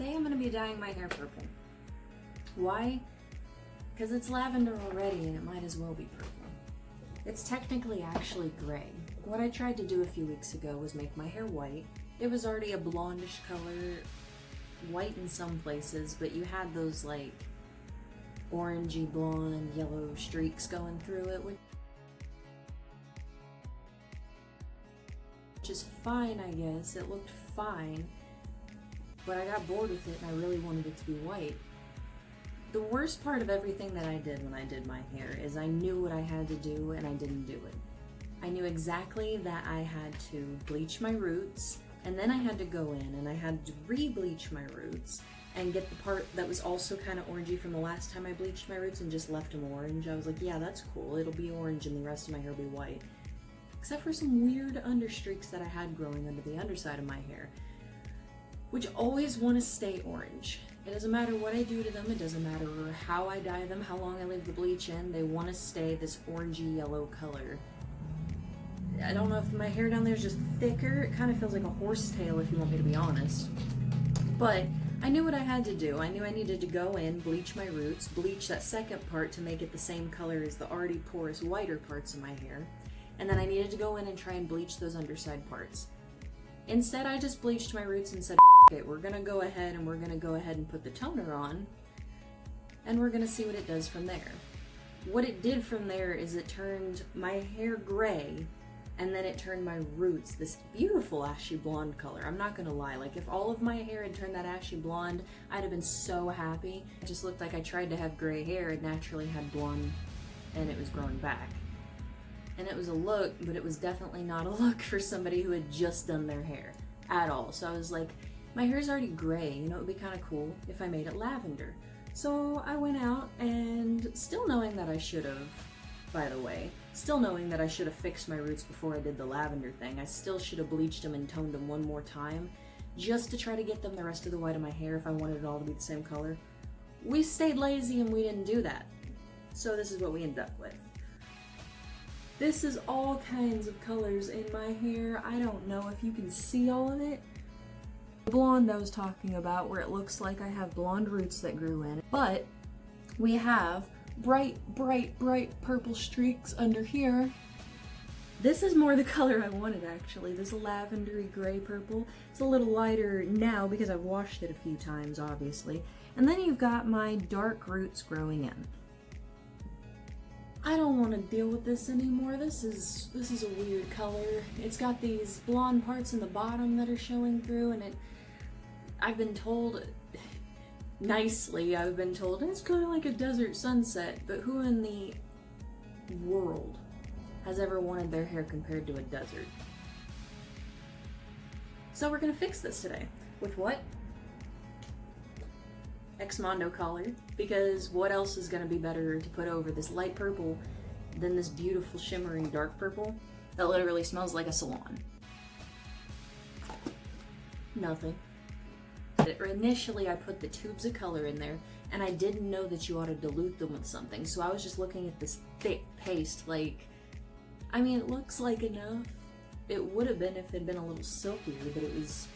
today I'm going to be dyeing my hair purple. Why? Because it's lavender already and it might as well be purple. It's technically actually gray. What I tried to do a few weeks ago was make my hair white. It was already a blondish color, white in some places, but you had those like orangey blonde yellow streaks going through it, which is fine, I guess. It looked fine, but I got bored with it and I really wanted it to be white. The worst part of everything that I did when I did my hair is I knew what I had to do and I didn't do it. I knew exactly that I had to bleach my roots, and then I had to go in and I had to re-bleach my roots and get the part that was also kind of orangey from the last time I bleached my roots and just left them orange. I was like, yeah, that's cool. It'll be orange and the rest of my hair will be white. Except for some weird understreaks that I had growing under the underside of my hair, which always want to stay orange. It doesn't matter what I do to them, it doesn't matter how I dye them, how long I leave the bleach in, they want to stay this orangey yellow color. I don't know if my hair down there is just thicker, it kind of feels like a horsetail if you want me to be honest. But I knew what I had to do. I knew I needed to go in, bleach my roots, bleach that second part to make it the same color as the already porous whiter parts of my hair, and then I needed to go in and try and bleach those underside parts. Instead, I just bleached my roots and said, it, we're gonna go ahead and put the toner on, and we're gonna see what it does from there. What it did from there is it turned my hair gray, and then it turned my roots this beautiful ashy blonde color. I'm not gonna lie, like if all of my hair had turned that ashy blonde, I'd have been so happy. It just looked like I tried to have gray hair and naturally had blonde, and it was growing back. And it was a look, but it was definitely not a look for somebody who had just done their hair at all. So I was like, my hair's already gray, you know, it would be kind of cool if I made it lavender. So I went out and still knowing that I should have, by the way, still knowing that I should have fixed my roots before I did the lavender thing, I still should have bleached them and toned them one more time just to try to get them the rest of the white of my hair if I wanted it all to be the same color. We stayed lazy and we didn't do that. So this is what we ended up with. This is all kinds of colors in my hair. I don't know if you can see all of it. The blonde I was talking about, where it looks like I have blonde roots that grew in it. But we have bright, bright, bright purple streaks under here. This is more the color I wanted actually, this lavendery gray purple. It's a little lighter now because I've washed it a few times, obviously. And then you've got my dark roots growing in. I don't want to deal with this anymore. This is a weird color. It's got these blonde parts in the bottom that are showing through, and I've been told, nicely, I've been told, it's kind of like a desert sunset, but who in the world has ever wanted their hair compared to a desert? So we're gonna fix this today. With what? Xmondo color, because what else is going to be better to put over this light purple than this beautiful shimmering dark purple that literally smells like a salon? Nothing. Initially I put the tubes of color in there and I didn't know that you ought to dilute them with something, so I was just looking at this thick paste like, I mean, it looks like enough. It would have been if it had been a little silkier, but it was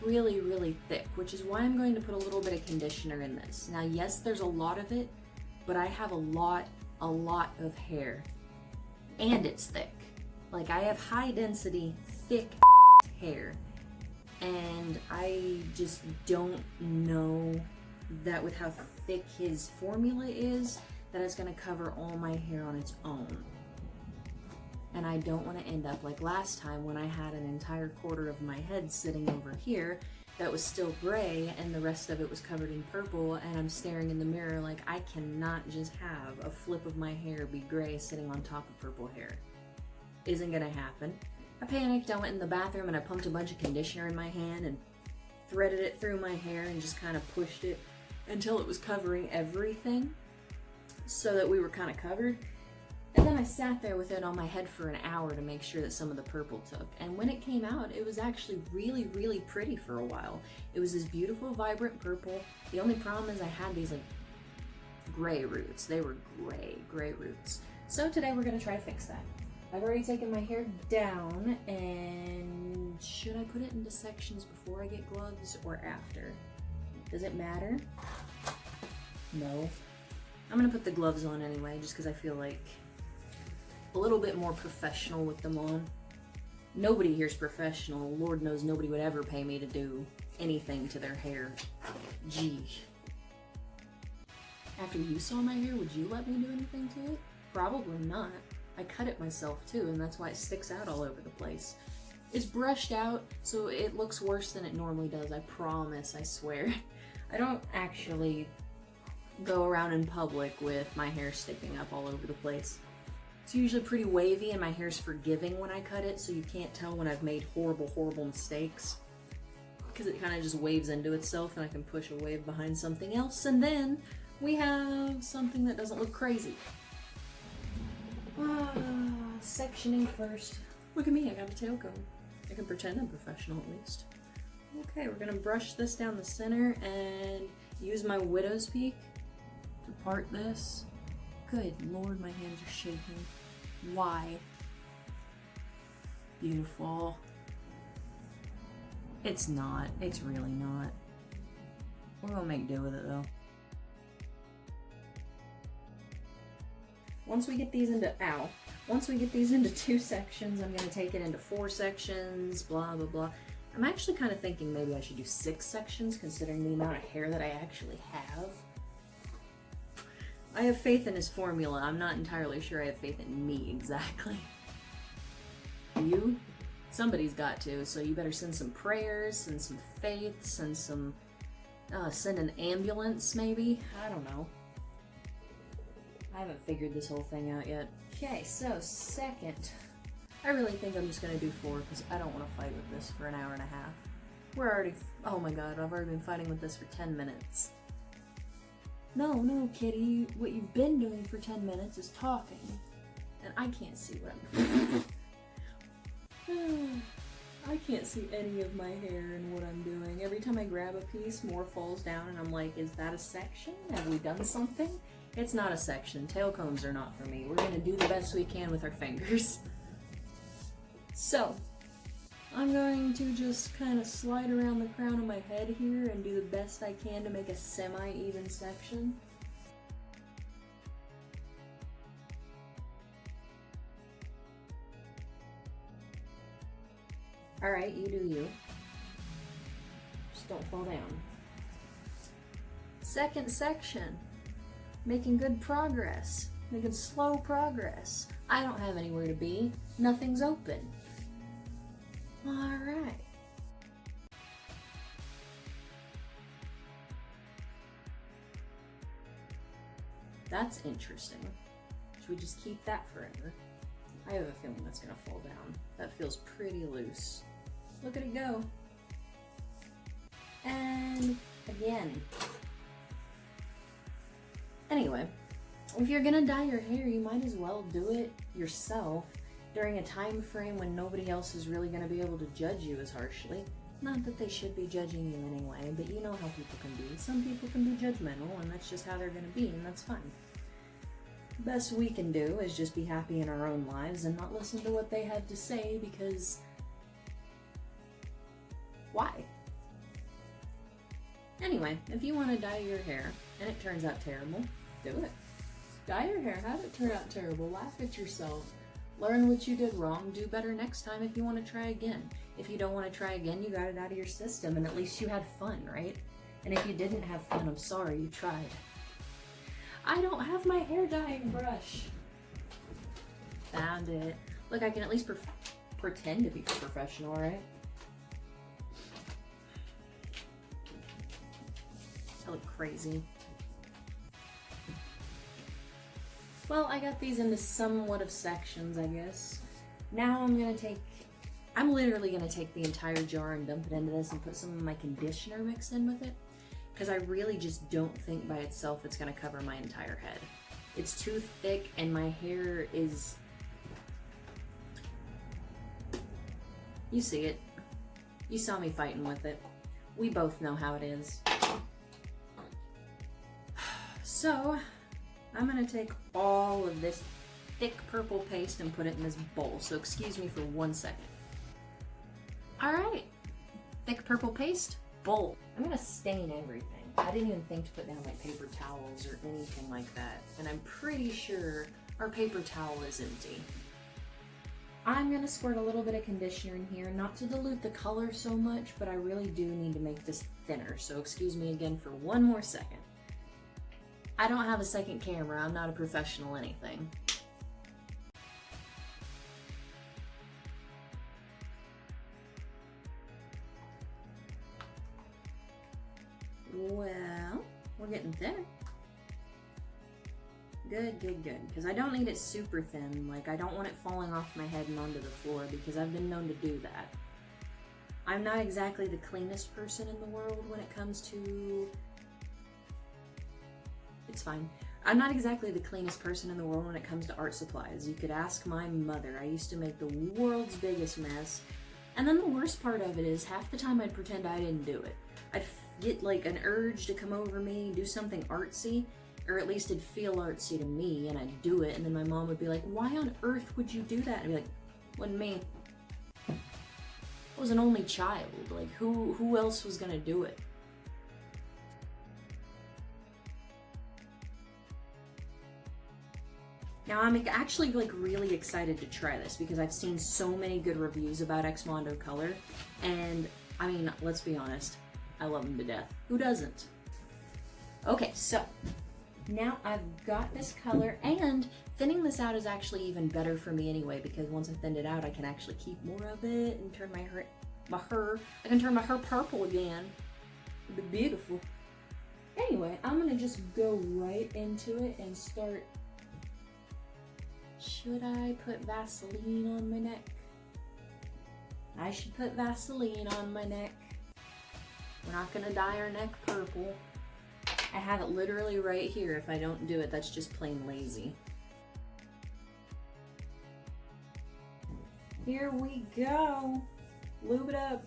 really, really thick, which is why I'm going to put a little bit of conditioner in this. Now, yes, there's a lot of it, but I have a lot of hair, and it's thick. Like, I have high density, thick hair, and I just don't know that with how thick his formula is, that it's gonna cover all my hair on its own. And I don't want to end up like last time when I had an entire quarter of my head sitting over here that was still gray and the rest of it was covered in purple, and I'm staring in the mirror like I cannot just have a flip of my hair be gray sitting on top of purple hair. Isn't gonna happen. I panicked, I went in the bathroom and I pumped a bunch of conditioner in my hand and threaded it through my hair and just kind of pushed it until it was covering everything so that we were kind of covered. And then I sat there with it on my head for an hour to make sure that some of the purple took. And when it came out, it was actually really, really pretty for a while. It was this beautiful, vibrant purple. The only problem is I had these like gray roots. They were gray roots. So today we're gonna try to fix that. I've already taken my hair down, and should I put it into sections before I get gloves or after? Does it matter? No. I'm gonna put the gloves on anyway, just because I feel like a little bit more professional with them on. Nobody here's professional. Lord knows nobody would ever pay me to do anything to their hair. Gee. After you saw my hair, would you let me do anything to it? Probably not. I cut it myself too, and that's why it sticks out all over the place. It's brushed out, so it looks worse than it normally does. I promise, I swear. I don't actually go around in public with my hair sticking up all over the place. It's usually pretty wavy and my hair's forgiving when I cut it, so you can't tell when I've made horrible, horrible mistakes. Because it kind of just waves into itself and I can push a wave behind something else, and then we have something that doesn't look crazy. Sectioning first. Look at me, I got a tail comb. I can pretend I'm professional at least. Okay, we're gonna brush this down the center and use my widow's peak to part this. Good Lord, my hands are shaking. Why? Beautiful. It's not. It's really not. We're gonna make do with it though. Once we get these into 2 sections, I'm gonna take it into 4 sections, blah, blah, blah. I'm actually kind of thinking maybe I should do 6 sections considering the amount of hair that I actually have. I have faith in his formula. I'm not entirely sure I have faith in me exactly. You? Somebody's got to, so you better send some prayers, send some faith, send an ambulance maybe? I don't know. I haven't figured this whole thing out yet. Okay, so second. I really think I'm just gonna do 4 because I don't want to fight with this for an hour and a half. We're already, oh my god, I've already been fighting with this for 10 minutes. No, kitty, what you've been doing for 10 minutes is talking. And I can't see what I'm I can't see any of my hair and what I'm doing. Every time I grab a piece, more falls down and I'm like, is that a section? Have we done something? It's not a section. Tail combs are not for me. We're gonna do the best we can with our fingers. So, I'm going to just kind of slide around the crown of my head here and do the best I can to make a semi-even section. Alright, you do you. Just don't fall down. Second section. Making good progress. Making slow progress. I don't have anywhere to be. Nothing's open. Alright. That's interesting. Should we just keep that forever? I have a feeling that's gonna fall down. That feels pretty loose. Look at it go. And again. Anyway, if you're gonna dye your hair, you might as well do it yourself during a time frame when nobody else is really gonna be able to judge you as harshly. Not that they should be judging you anyway, but you know how people can be. Some people can be judgmental, and that's just how they're gonna be, and that's fine. The best we can do is just be happy in our own lives and not listen to what they have to say, because why? Anyway, if you want to dye your hair and it turns out terrible, do it. Dye your hair, have it turn out terrible, laugh at yourself, learn what you did wrong, do better next time if you want to try again. If you don't want to try again, you got it out of your system and at least you had fun, right? And if you didn't have fun, I'm sorry, you tried. I don't have my hair dyeing brush. Found it. Look, I can at least pretend to be professional, right? I look crazy. Well, I got these into somewhat of sections, I guess. Now I'm literally gonna take the entire jar and dump it into this and put some of my conditioner mixed in with it, because I really just don't think by itself it's gonna cover my entire head. It's too thick and my hair is... You see it. You saw me fighting with it. We both know how it is. So, I'm gonna take all of this thick purple paste and put it in this bowl. So excuse me for 1 second. All right, thick purple paste, bowl. I'm gonna stain everything. I didn't even think to put down like paper towels or anything like that. And I'm pretty sure our paper towel is empty. I'm gonna squirt a little bit of conditioner in here, not to dilute the color so much, but I really do need to make this thinner. So excuse me again for one more second. I don't have a second camera. I'm not a professional anything. Well, we're getting thinner. Good, good, good. Because I don't need it super thin. Like, I don't want it falling off my head and onto the floor because I've been known to do that. I'm not exactly the cleanest person in the world when it comes to... It's fine. I'm not exactly the cleanest person in the world when it comes to art supplies. You could ask my mother. I used to make the world's biggest mess. And then the worst part of it is half the time I'd pretend I didn't do it. I'd get like an urge to come over me, do something artsy, or at least it'd feel artsy to me, and I'd do it, and then my mom would be like, why on earth would you do that? And I'd be like, wasn't me. I was an only child. Like, who else was gonna do it? Now I'm actually like really excited to try this because I've seen so many good reviews about Xmondo color, and I mean, let's be honest, I love them to death. Who doesn't? Okay, so now I've got this color, and thinning this out is actually even better for me anyway, because once I thinned it out, I can actually keep more of it and turn I can turn my hair purple again. It'd be beautiful. Anyway, I'm gonna just go right into it and start. Should I put Vaseline on my neck? I should put Vaseline on my neck. We're not gonna dye our neck purple. I have it literally right here. If I don't do it, that's just plain lazy. Here we go. Lube it up.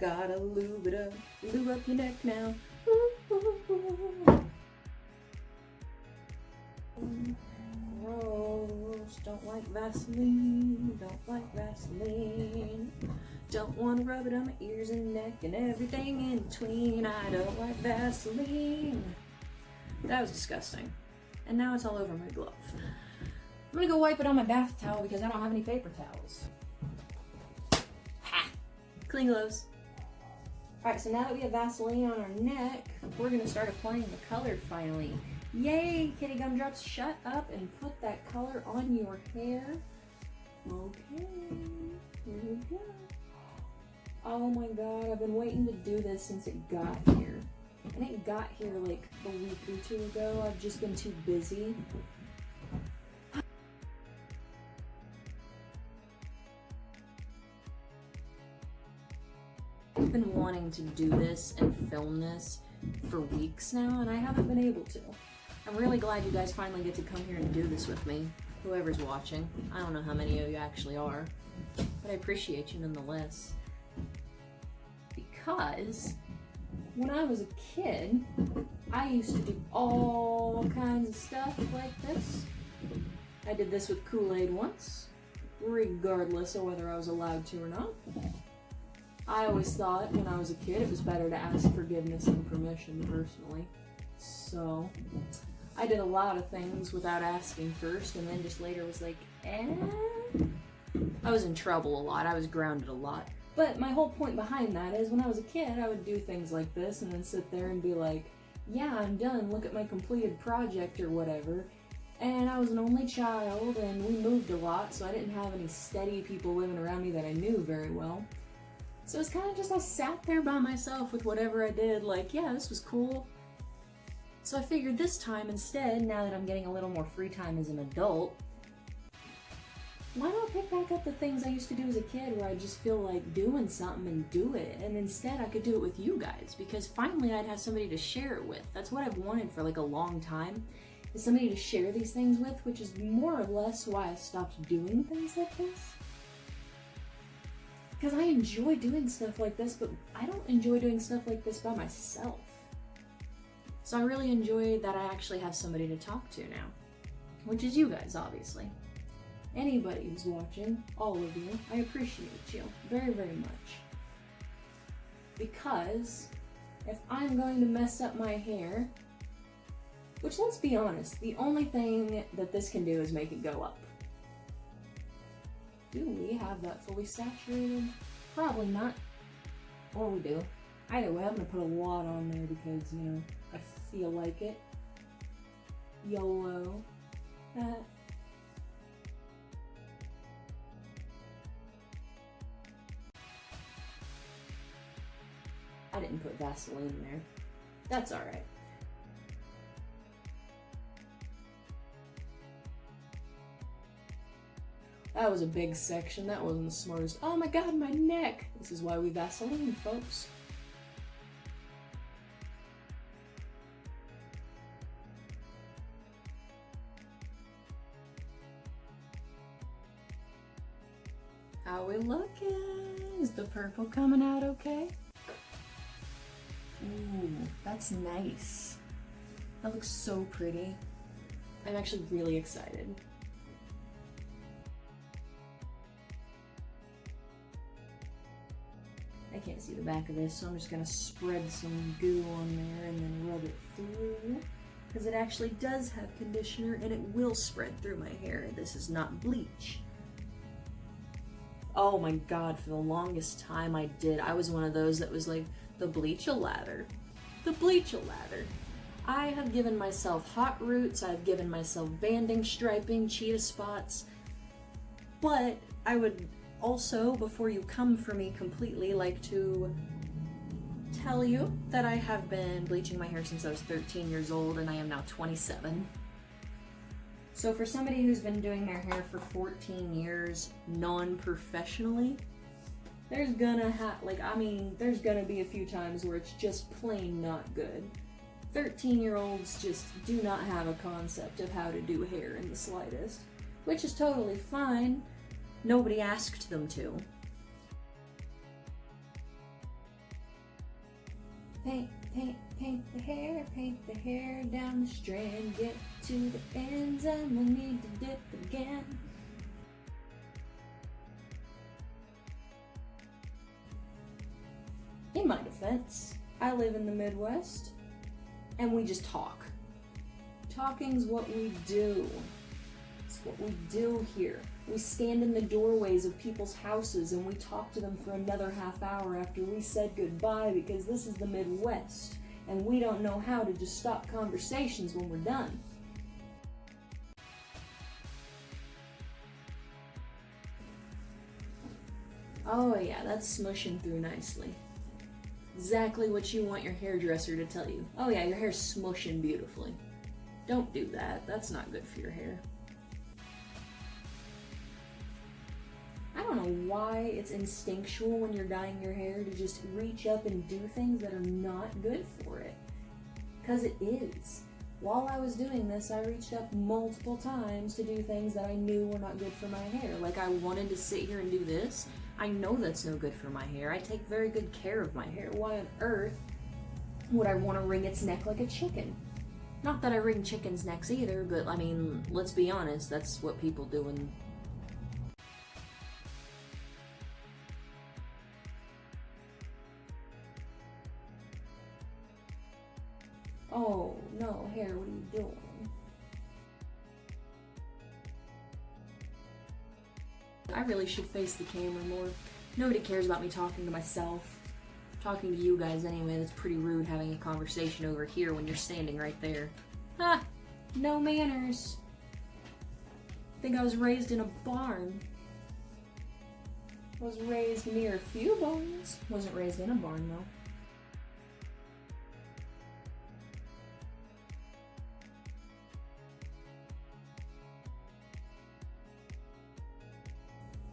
Gotta lube it up. Lube up your neck now. Ooh, ooh, ooh. Gross. Don't like Vaseline. Don't like Vaseline. Don't want to rub it on my ears and neck and everything in between. I don't like Vaseline. That was disgusting. And now it's all over my glove. I'm gonna go wipe it on my bath towel because I don't have any paper towels. Ha! Clean gloves. Alright, so now that we have Vaseline on our neck, we're gonna start applying the color finally. Yay! Kitty Gumdrops, shut up and put that color on your hair. Okay, here we go. Oh my god, I've been waiting to do this since it got here. And it got here like a week or two ago. I've just been too busy. I've been wanting to do this and film this for weeks now, and I haven't been able to. I'm really glad you guys finally get to come here and do this with me. Whoever's watching. I don't know how many of you actually are, but I appreciate you nonetheless. Because when I was a kid, I used to do all kinds of stuff like this. I did this with Kool-Aid once, regardless of whether I was allowed to or not. I always thought when I was a kid it was better to ask forgiveness and permission personally. So I did a lot of things without asking first, and then just later was like, I was in trouble a lot. I was grounded a lot. But my whole point behind that is when I was a kid, I would do things like this and then sit there and be like, yeah, I'm done. Look at my completed project or whatever. And I was an only child, and we moved a lot, so I didn't have any steady people living around me that I knew very well. So it's kind of just I sat there by myself with whatever I did, like, yeah, this was cool. So I figured this time instead, now that I'm getting a little more free time as an adult, why not pick back up the things I used to do as a kid where I just feel like doing something and do it, and instead I could do it with you guys, because finally I'd have somebody to share it with. That's what I've wanted for like a long time, is somebody to share these things with, which is more or less why I stopped doing things like this. Because I enjoy doing stuff like this, but I don't enjoy doing stuff like this by myself. So I really enjoy that I actually have somebody to talk to now, which is you guys, obviously. Anybody who's watching, all of you, I appreciate you very, very much. Because if I'm going to mess up my hair, which, let's be honest, the only thing that this can do is make it go up. Do we have that fully saturated? Probably not. Or we do. Either way, I'm gonna put a lot on there because, you know, I feel like it. YOLO. I didn't put Vaseline there. That's alright. That was a big section. That wasn't the smartest. Oh my god, my neck! This is why we Vaseline, folks. How we looking? Is the purple coming out okay? Ooh, that's nice. That looks so pretty. I'm actually really excited. I can't see the back of this, so I'm just gonna spread some goo on there and then rub it through. Because it actually does have conditioner and it will spread through my hair. This is not bleach. Oh my god, for the longest time I was one of those that was like, the bleach-a lather. The bleach-a lather. I have given myself hot roots, I've given myself banding, striping, cheetah spots, but I would also, before you come for me completely, like to tell you that I have been bleaching my hair since I was 13 years old and I am now 27. So for somebody who's been doing their hair for 14 years non-professionally, there's gonna there's gonna be a few times where it's just plain not good. 13-year-olds just do not have a concept of how to do hair in the slightest, which is totally fine. Nobody asked them to. Paint the hair down the strand, get to the ends and we'll need to dip again. In my defense, I live in the Midwest and we just talk. Talking's what we do. It's what we do here. We stand in the doorways of people's houses and we talk to them for another half hour after we said goodbye because this is the Midwest and we don't know how to just stop conversations when we're done. Oh yeah, that's smushing through nicely. Exactly what you want your hairdresser to tell you. Oh yeah, your hair's smushing beautifully. Don't do that. That's not good for your hair. I don't know why it's instinctual when you're dyeing your hair to just reach up and do things that are not good for it. Because it is. While I was doing this, I reached up multiple times to do things that I knew were not good for my hair. Like I wanted to sit here and do this. I know that's no good for my hair. I take very good care of my hair. Why on earth would I want to wring its neck like a chicken? Not that I wring chickens' necks either, but I mean, let's be honest, that's what people do in... Oh, no, hair, what are you doing? I really should face the camera more. Nobody cares about me talking to myself. Talking to you guys anyway, that's pretty rude having a conversation over here when you're standing right there. Ha! No manners. I think I was raised in a barn. Was raised near a few barns. Wasn't raised in a barn though.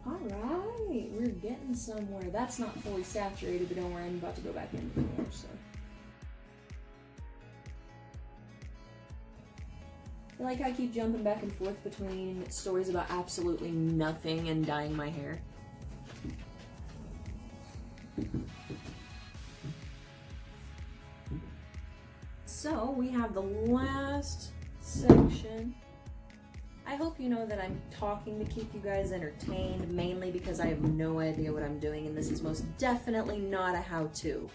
Alright, we're getting somewhere. That's not fully saturated, but don't worry, I'm about to go back in more, so. I like how I keep jumping back and forth between stories about absolutely nothing and dyeing my hair. So, we have the last section. I hope you know that I'm talking to keep you guys entertained, mainly because I have no idea what I'm doing, and this is most definitely not a how-to.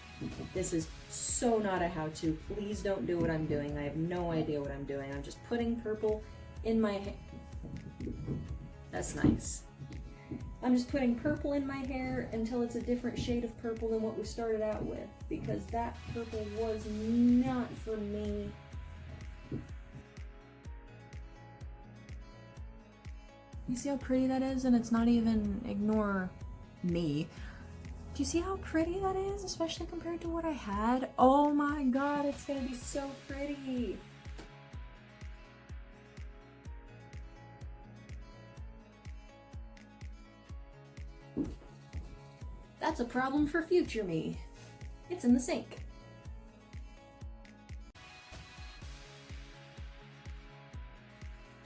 This is so not a how-to. Please don't do what I'm doing. I have no idea what I'm doing. I'm just putting purple in my hair. That's nice. I'm just putting purple in my hair until it's a different shade of purple than what we started out with, because that purple was not for me. You see how pretty that is? And it's not even ignore me. Do you see how pretty that is? Especially compared to what I had. Oh my god, it's gonna be so pretty. That's a problem for future me. It's in the sink.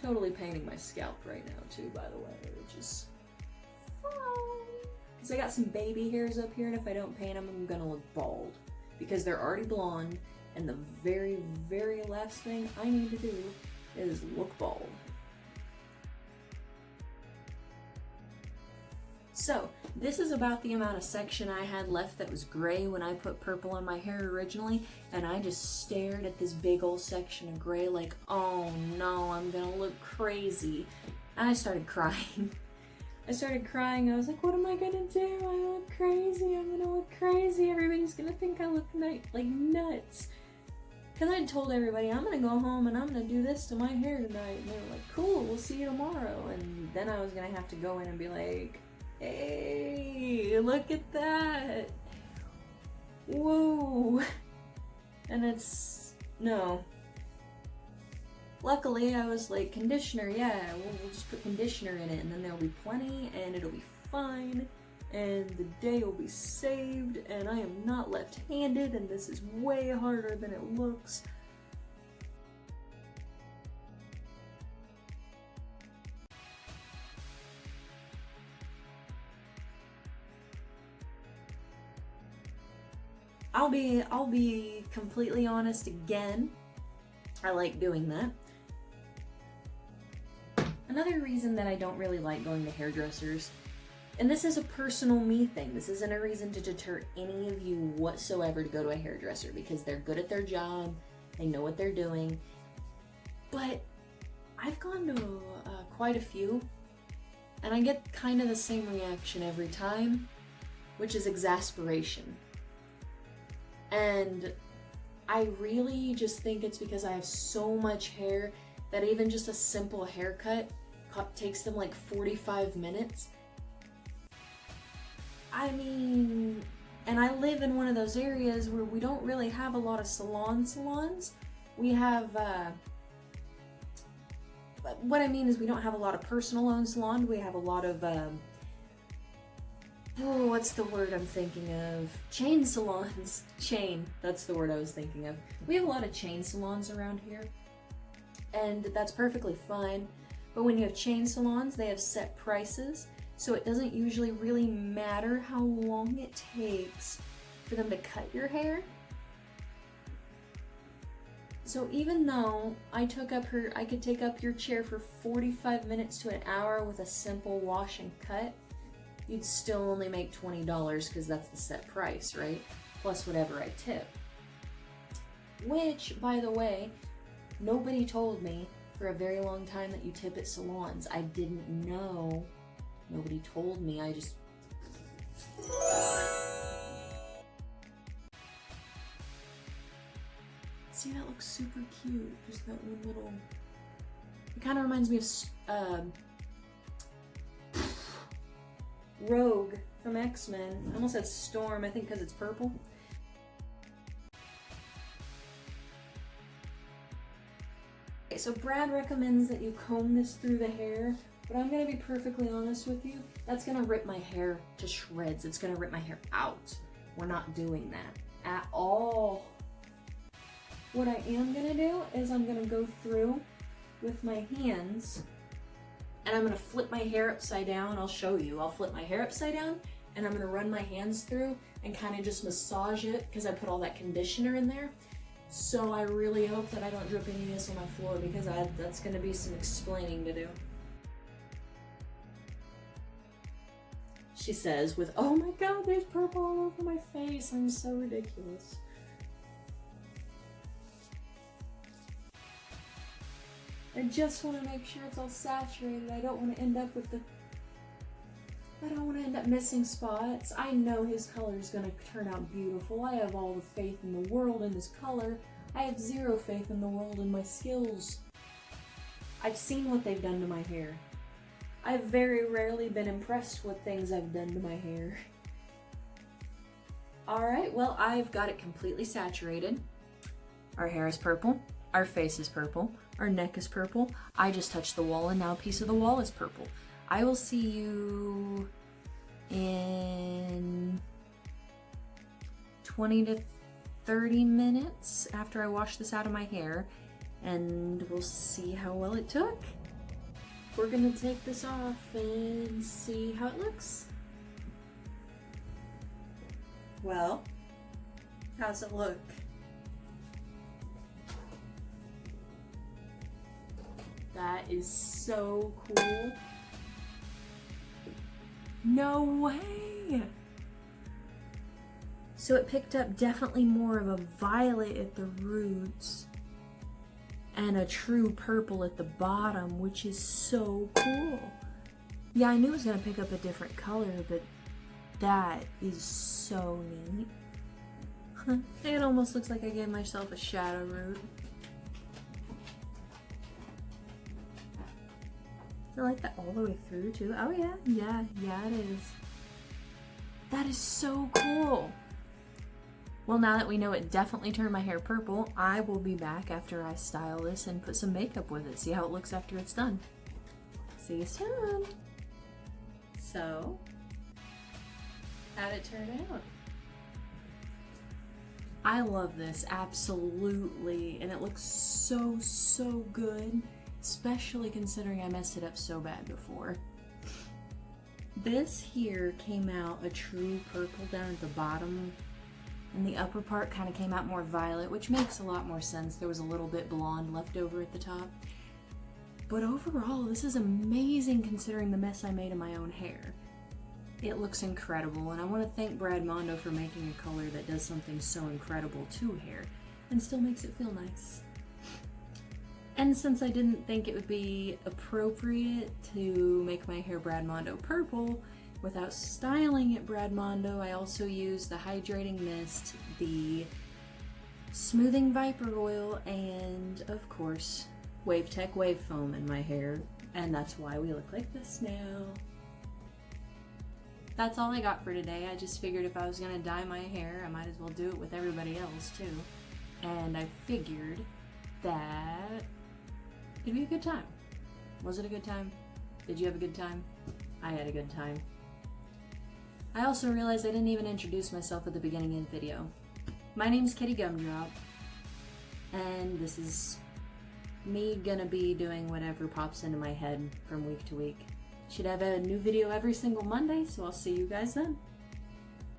Totally painting my scalp right now too, by the way, which is fun. Because I got some baby hairs up here, and if I don't paint them, I'm gonna look bald. Because they're already blonde, and the very, very last thing I need to do is look bald. So, this is about the amount of section I had left that was gray when I put purple on my hair originally, and I just stared at this big old section of gray like, oh no, I'm gonna look crazy. And I started crying. I was like, what am I gonna do? I look crazy, I'm gonna look crazy, everybody's gonna think I look like nuts. Because I told everybody, I'm gonna go home and I'm gonna do this to my hair tonight, and they were like, cool, we'll see you tomorrow. And then I was gonna have to go in and be like, hey, look at that. Whoa. And it's, no. Luckily, I was like, conditioner, yeah, we'll just put conditioner in it, and then there'll be plenty, and it'll be fine, and the day will be saved, and I am not left-handed, and this is way harder than it looks. I'll be completely honest again. I like doing that. Another reason that I don't really like going to hairdressers, and this is a personal me thing, this isn't a reason to deter any of you whatsoever to go to a hairdresser, because they're good at their job, they know what they're doing, but I've gone to quite a few, and I get kind of the same reaction every time, which is exasperation. And I really just think it's because I have so much hair that even just a simple haircut takes them like 45 minutes. I mean, and I live in one of those areas where we don't really have a lot of salons. We have, what I mean is we don't have a lot of personal owned salons. We have a lot of, oh, what's the word I'm thinking of? Chain salons. Chain, that's the word I was thinking of. We have a lot of chain salons around here, and that's perfectly fine. But when you have chain salons, they have set prices, so it doesn't usually really matter how long it takes for them to cut your hair. So even though I could take up your chair for 45 minutes to an hour with a simple wash and cut, you'd still only make $20 because that's the set price, right? Plus whatever I tip. Which, by the way, nobody told me for a very long time that you tip at salons. I didn't know. Nobody told me. I just... See, that looks super cute. Just that one little... It kind of reminds me of Rogue from X-Men. I almost said Storm, I think because it's purple. Okay, so Brad recommends that you comb this through the hair, but I'm going to be perfectly honest with you, that's going to rip my hair to shreds. It's going to rip my hair out. We're not doing that at all. What I am going to do is I'm going to go through with my hands, and I'm going to flip my hair upside down. I'll show you. I'll flip my hair upside down, and I'm going to run my hands through and kind of just massage it because I put all that conditioner in there. So I really hope that I don't drip any of this on my floor because that's going to be some explaining to do. She says with, oh my god, there's purple all over my face. I'm so ridiculous. I just want to make sure it's all saturated. I don't want to end up with I don't want to end up missing spots. I know his color is going to turn out beautiful. I have all the faith in the world in his color. I have zero faith in the world in my skills. I've seen what they've done to my hair. I've very rarely been impressed with things I've done to my hair. Alright, well, I've got it completely saturated. Our hair is purple. Our face is purple. Our neck is purple. I just touched the wall and now a piece of the wall is purple. I will see you in 20 to 30 minutes after I wash this out of my hair, and we'll see how well it took. We're gonna take this off and see how it looks. Well, how's it look? That is so cool. No way! So it picked up definitely more of a violet at the roots and a true purple at the bottom, which is so cool. Yeah, I knew it was gonna pick up a different color, but that is so neat. It almost looks like I gave myself a shadow root. I like that all the way through too. Oh yeah, yeah it is. That is so cool. Well, now that we know it definitely turned my hair purple, I will be back after I style this and put some makeup with it. See how it looks after it's done. See you soon. So, how'd it turn out? I love this, absolutely. And it looks so good. Especially considering I messed it up so bad before. This here came out a true purple down at the bottom, and the upper part kind of came out more violet, which makes a lot more sense. There was a little bit blonde left over at the top. But overall, this is amazing considering the mess I made of my own hair. It looks incredible, and I want to thank Brad Mondo for making a color that does something so incredible to hair and still makes it feel nice. And since I didn't think it would be appropriate to make my hair Brad Mondo purple without styling it Brad Mondo, I also used the hydrating mist, the smoothing viper oil, and of course WaveTech wave foam in my hair. And that's why we look like this now. That's all I got for today. I just figured if I was gonna dye my hair, I might as well do it with everybody else too. And I figured that it'd be a good time. Was it a good time? Did you have a good time? I had a good time. I also realized I didn't even introduce myself at the beginning of the video. My name's Kitty Gumdrop, and this is me gonna be doing whatever pops into my head from week to week. Should have a new video every single Monday, so I'll see you guys then.